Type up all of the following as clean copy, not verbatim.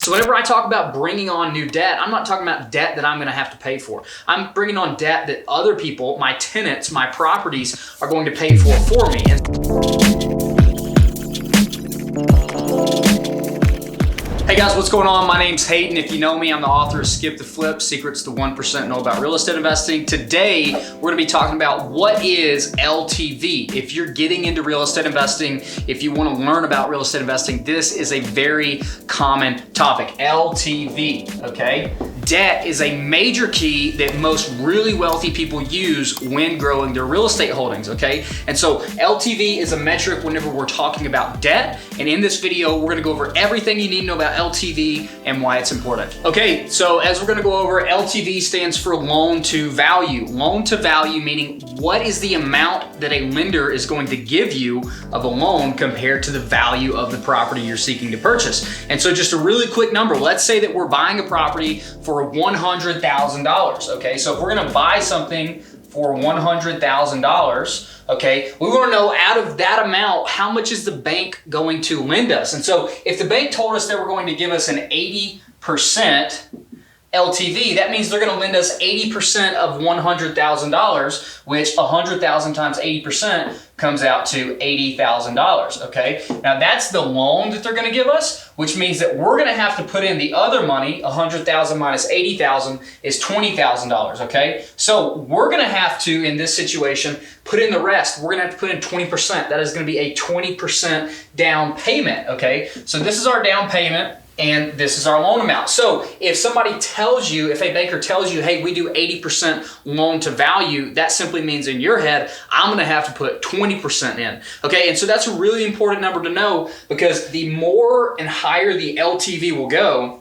So whenever I talk about bringing on new debt, I'm not talking about debt that I'm going to have to pay for. I'm bringing on debt that other people, my tenants, my properties, are going to pay for me. Hey guys, what's going on? My name's Hayden. If you know me, I'm the author of Skip the Flip, Secrets the 1% Know About Real Estate Investing. Today, we're gonna be talking about what is LTV. If you're getting into real estate investing, if you wanna learn about real estate investing, this is a very common topic, LTV, okay? Debt is a major key that most really wealthy people use when growing their real estate holdings, okay? And so LTV is a metric whenever we're talking about debt. And in this video, we're gonna go over everything you need to know about LTV and why it's important. Okay, so as we're gonna go over, LTV stands for loan to value. Loan to value meaning what is the amount that a lender is going to give you of a loan compared to the value of the property you're seeking to purchase. And so just a really quick number, let's say that we're buying a property for $100,000, okay? So if we're gonna buy something for $100,000, okay, we wanna know out of that amount, how much is the bank going to lend us? And so if the bank told us they were going to give us an 80% LTV, that means they're gonna lend us 80% of $100,000, which 100,000 times 80% comes out to $80,000, okay? Now that's the loan that they're gonna give us, which means that we're gonna have to put in the other money. 100,000 minus 80,000 is $20,000, okay? So we're gonna have to, in this situation, put in the rest. We're gonna have to put in 20%. That is gonna be a 20% down payment, okay? So this is our down payment, and this is our loan amount. So if somebody tells you, if a banker tells you, hey, we do 80% loan to value, that simply means in your head, I'm gonna have to put 20% in, okay? And so that's a really important number to know, because the more and higher the LTV will go,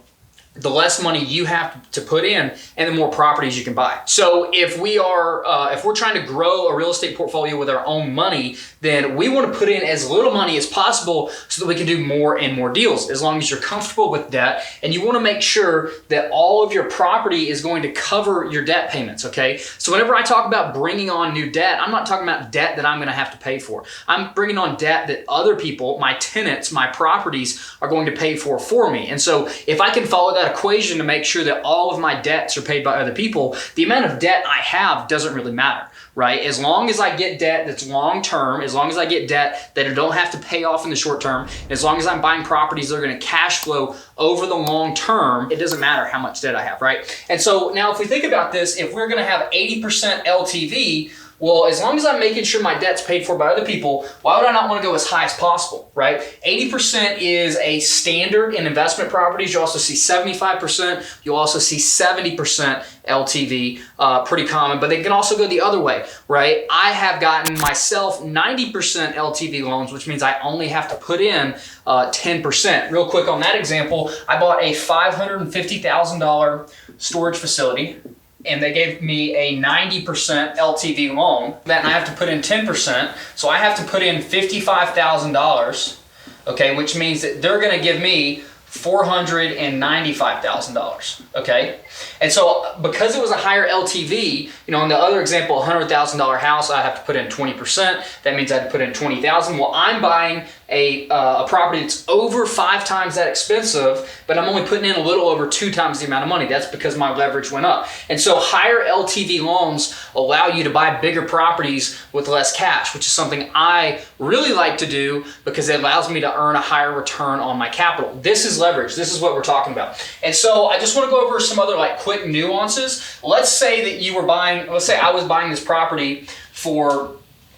the less money you have to put in and the more properties you can buy. So if we're trying to grow a real estate portfolio with our own money, then we want to put in as little money as possible so that we can do more and more deals, as long as you're comfortable with debt. And you want to make sure that all of your property is going to cover your debt payments, okay? So whenever I talk about bringing on new debt, I'm not talking about debt that I'm going to have to pay for. I'm bringing on debt that other people, my tenants, my properties, are going to pay for me. And so if I can follow that equation to make sure that all of my debts are paid by other people, the amount of debt I have doesn't really matter, right? As long as I get debt that's long-term, as long as I get debt that I don't have to pay off in the short term, as long as I'm buying properties that are gonna cash flow over the long term, it doesn't matter how much debt I have, right? And so now if we think about this, if we're gonna have 80% LTV, well, as long as I'm making sure my debt's paid for by other people, why would I not want to go as high as possible, right? 80% is a standard in investment properties. You also see 75%. You'll also see 70% LTV, pretty common, but they can also go the other way, right? I have gotten myself 90% LTV loans, which means I only have to put in 10%. Real quick on that example, I bought a $550,000 storage facility, and they gave me a 90% LTV loan. Then I have to put in 10%, so I have to put in $55,000, okay, which means that they're gonna give me $495,000, okay? And so because it was a higher LTV, you know, in the other example, $100,000 house, I have to put in 20%. That means I have to put in $20,000. Well, I'm buying a property that's over 5 times that expensive, but I'm only putting in a little over 2 times the amount of money. That's because my leverage went up. And so higher LTV loans allow you to buy bigger properties with less cash, which is something I really like to do because it allows me to earn a higher return on my capital. This is leverage. This is what we're talking about. And so I just want to go over some other quick nuances. Let's say that you were buying, let's say I was buying this property for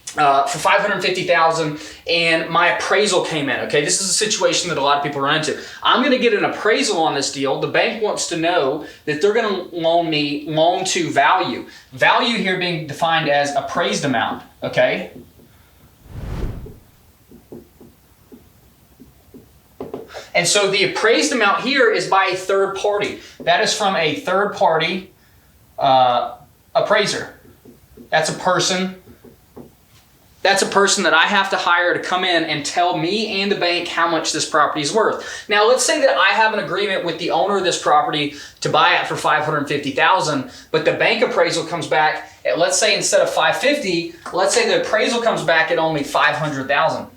$550,000 and my appraisal came in, okay? This is a situation that a lot of people run into. I'm gonna get an appraisal on this deal. The bank wants to know that they're gonna loan me loan to value. Value here being defined as appraised amount, okay? And so the appraised amount here is by a third party. That is from a third party appraiser. That's a person that I have to hire to come in and tell me and the bank how much this property is worth. Now, let's say that I have an agreement with the owner of this property to buy it for $550,000, but the bank appraisal comes back at, let's say instead of $550,000, let's say the appraisal comes back at only $500,000.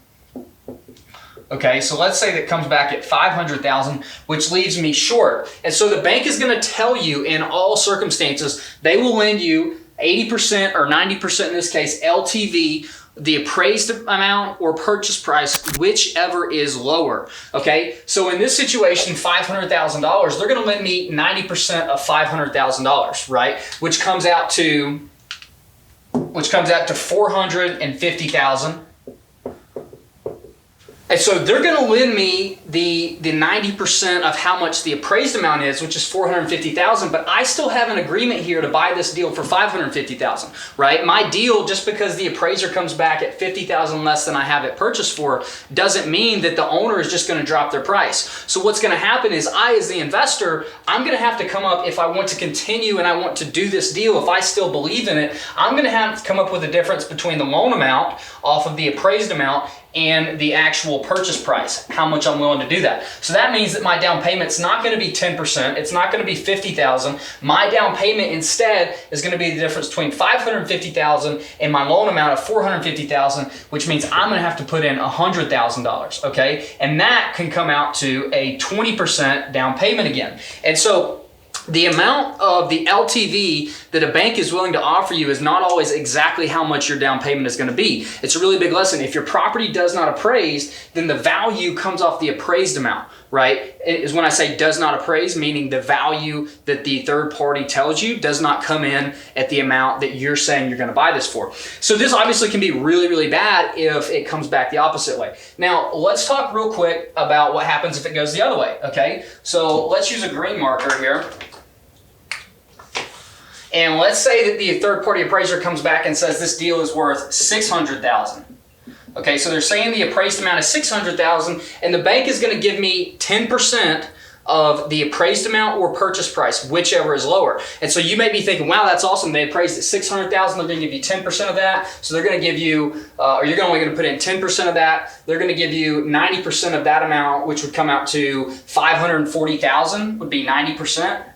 Okay, so let's say that comes back at 500,000, which leaves me short. And so the bank is going to tell you in all circumstances, they will lend you 80% or 90% in this case, LTV, the appraised amount or purchase price, whichever is lower. Okay, so in this situation, $500,000, they're going to lend me 90% of $500,000, right? Which comes out to $450,000. And so they're going to lend me the 90% of how much the appraised amount is, which is $450,000, but I still have an agreement here to buy this deal for $550,000, right? My deal, just because the appraiser comes back at $50,000 less than I have it purchased for, doesn't mean that the owner is just going to drop their price. So what's going to happen is I, as the investor, I'm going to have to come up, if I want to continue and I want to do this deal, if I still believe in it, I'm going to have to come up with a difference between the loan amount off of the appraised amount and the actual purchase price, how much I'm willing to do that. So that means that my down payment's not going to be 10%, it's not going to be $50,000. My down payment instead is going to be the difference between $550,000 and my loan amount of $450,000, which means I'm going to have to put in $100,000, okay? And that can come out to a 20% down payment again. And so the amount of the LTV that a bank is willing to offer you is not always exactly how much your down payment is going to be. It's a really big lesson. If your property does not appraise, then the value comes off the appraised amount, right? It is when I say does not appraise, meaning the value that the third party tells you does not come in at the amount that you're saying you're going to buy this for. So this obviously can be really, really bad if it comes back the opposite way. Now, let's talk real quick about what happens if it goes the other way, okay? So let's use a green marker here. And let's say that the third-party appraiser comes back and says this deal is worth $600,000. Okay, so they're saying the appraised amount is $600,000, and the bank is going to give me 10% of the appraised amount or purchase price, whichever is lower. And so you may be thinking, wow, that's awesome. They appraised at $600,000. They're going to give you 10% of that. So they're going to give you, or you're only going to put in 10% of that. They're going to give you 90% of that amount, which would come out to $540,000. Would be 90%.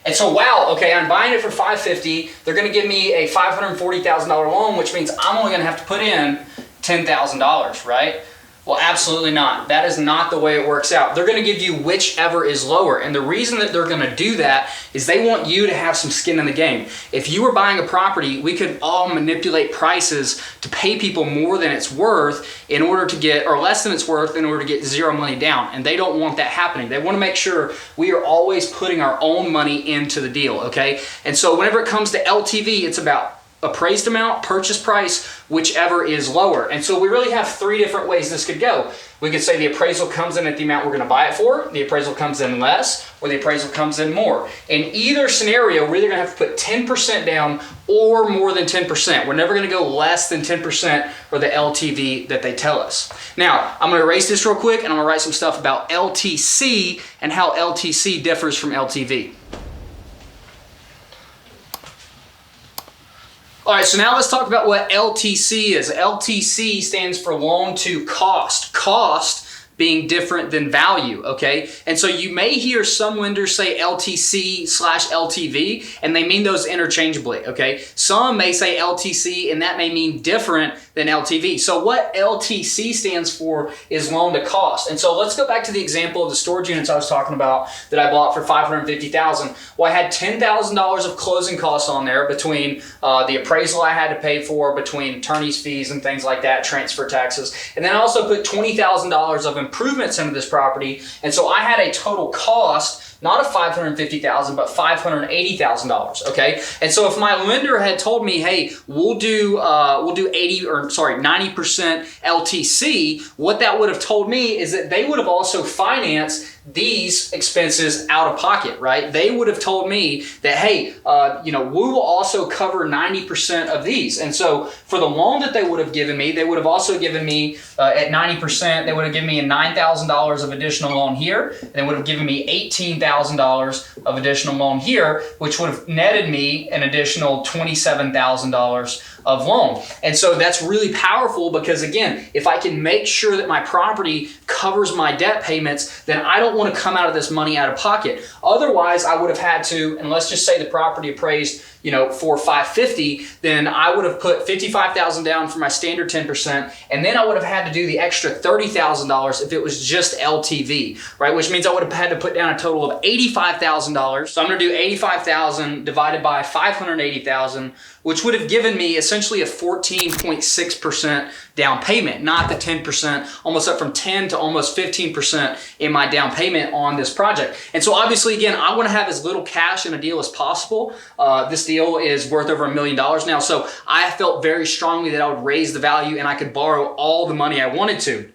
And so, wow, okay, I'm buying it for $550,000. They're going to give me a $540,000 loan, which means I'm only going to have to put in $10,000, right? Well, absolutely not. That is not the way it works out. They're going to give you whichever is lower. And the reason that they're going to do that is they want you to have some skin in the game. If you were buying a property, we could all manipulate prices to pay people more than it's worth in order to get, or less than it's worth in order to get zero money down. And they don't want that happening. They want to make sure we are always putting our own money into the deal, okay? And so whenever it comes to LTV, it's about appraised amount, purchase price, whichever is lower. And so we really have three different ways this could go. We could say the appraisal comes in at the amount we're going to buy it for, the appraisal comes in less, or the appraisal comes in more. In either scenario, we're either going to have to put 10% down or more than 10%. We're never going to go less than 10% for the LTV that they tell us. Now, I'm going to erase this real quick and I'm going to write some stuff about LTC and how LTC differs from LTV. All right, so now let's talk about what LTC is. LTC stands for loan to cost. Cost being different than value, okay? And so you may hear some lenders say LTC/LTV, and they mean those interchangeably, okay? Some may say LTC, and that may mean different than LTV. So what LTC stands for is loan to cost. And so let's go back to the example of the storage units I was talking about that I bought for $550,000. Well, I had $10,000 of closing costs on there between the appraisal I had to pay for, between attorney's fees and things like that, transfer taxes. And then I also put $20,000 of improvements into this property. And so I had a total cost not of $550,000, but $580,000. Okay, and so if my lender had told me, "Hey, we'll do 90% LTC," what that would have told me is that they would have also financed these expenses out of pocket, right? They would have told me that, hey, we will also cover 90% of these. And so for the loan that they would have given me, they would have also given me at 90%, they would have given me a $9,000 of additional loan here. And they would have given me $18,000 of additional loan here, which would have netted me an additional $27,000 of loan. And so that's really powerful because, again, if I can make sure that my property covers my debt payments, then I don't want to come out of this money out of pocket. Otherwise, I would have had to, and let's just say the property appraised for 550, then I would have put 55,000 down for my standard 10%, and then I would have had to do the extra $30,000 if it was just LTV, right? Which means I would have had to put down a total of $85,000. So I'm gonna do 85,000 divided by 580,000, which would have given me essentially a 14.6% down payment, not the 10%, almost up from 10 to almost 15% in my down payment on this project. And so obviously, again, I wanna have as little cash in a deal as possible. This deal is worth over $1 million now. So I felt very strongly that I would raise the value and I could borrow all the money I wanted to.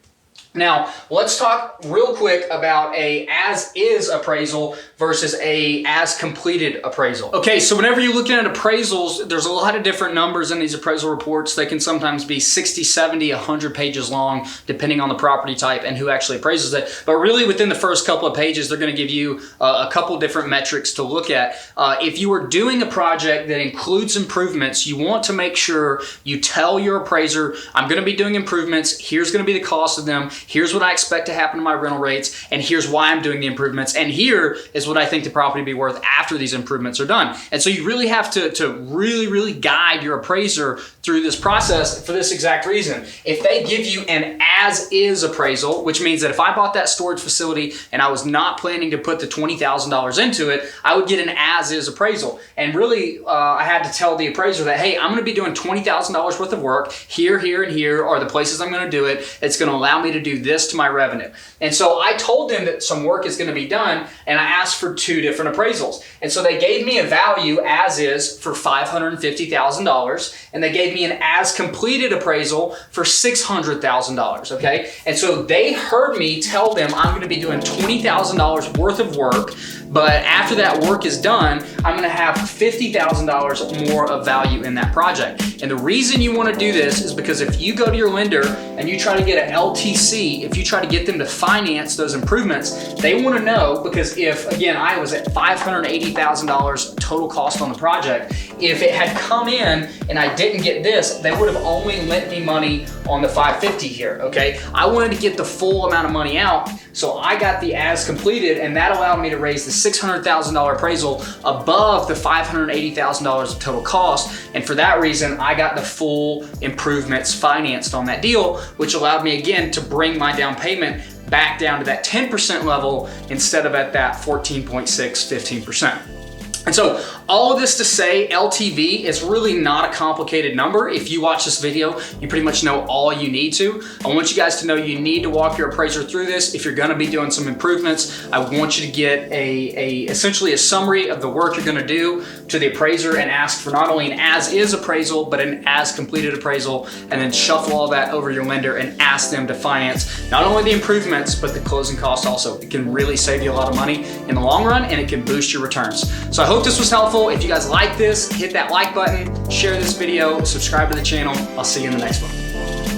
Now, let's talk real quick about a as-is appraisal versus a as-completed appraisal. Okay, so whenever you're looking at appraisals, there's a lot of different numbers in these appraisal reports. They can sometimes be 60, 70, 100 pages long, depending on the property type and who actually appraises it. But really, within the first couple of pages, they're gonna give you a couple different metrics to look at. If you are doing a project that includes improvements, you want to make sure you tell your appraiser, I'm gonna be doing improvements, here's gonna be the cost of them, here's what I expect to happen to my rental rates, and here's why I'm doing the improvements, and here is what I think the property will be worth after these improvements are done. And so you really have to really guide your appraiser through this process for this exact reason. If they give you an as-is appraisal, which means that if I bought that storage facility and I was not planning to put the $20,000 into it, I would get an as-is appraisal. And really, I had to tell the appraiser that, hey, I'm gonna be doing $20,000 worth of work. Here, and here are the places I'm gonna do it. It's gonna allow me to do this to my revenue. And so I told them that some work is gonna be done, and I asked for 2 different appraisals. And so they gave me a value as is for $550,000, and they gave me an as completed appraisal for $600,000, okay? And so they heard me tell them I'm gonna be doing $20,000 worth of work, but after that work is done, I'm gonna have $50,000 more of value in that project. And the reason you wanna do this is because if you go to your lender and you try to get an LTC, if you try to get them to finance those improvements, they wanna know, because if, again, I was at $580,000 total cost on the project, if it had come in and I didn't get this, they would have only lent me money on the 550 here, okay? I wanted to get the full amount of money out, so I got the as completed, and that allowed me to raise the $600,000 appraisal above the $580,000 of total cost, and for that reason, I got the full improvements financed on that deal, which allowed me, again, to bring my down payment back down to that 10% level instead of at that 14.6, 15%. And so all of this to say, LTV is really not a complicated number. If you watch this video, you pretty much know all you need to. I want you guys to know you need to walk your appraiser through this. If you're gonna be doing some improvements, I want you to get essentially a summary of the work you're gonna do to the appraiser and ask for not only an as-is appraisal, but an as-completed appraisal, and then shuffle all that over your lender and ask them to finance not only the improvements, but the closing costs also. It can really save you a lot of money in the long run, and it can boost your returns. So I hope this was helpful. If you guys like this, hit that like button, share this video, subscribe to the channel. I'll see you in the next one.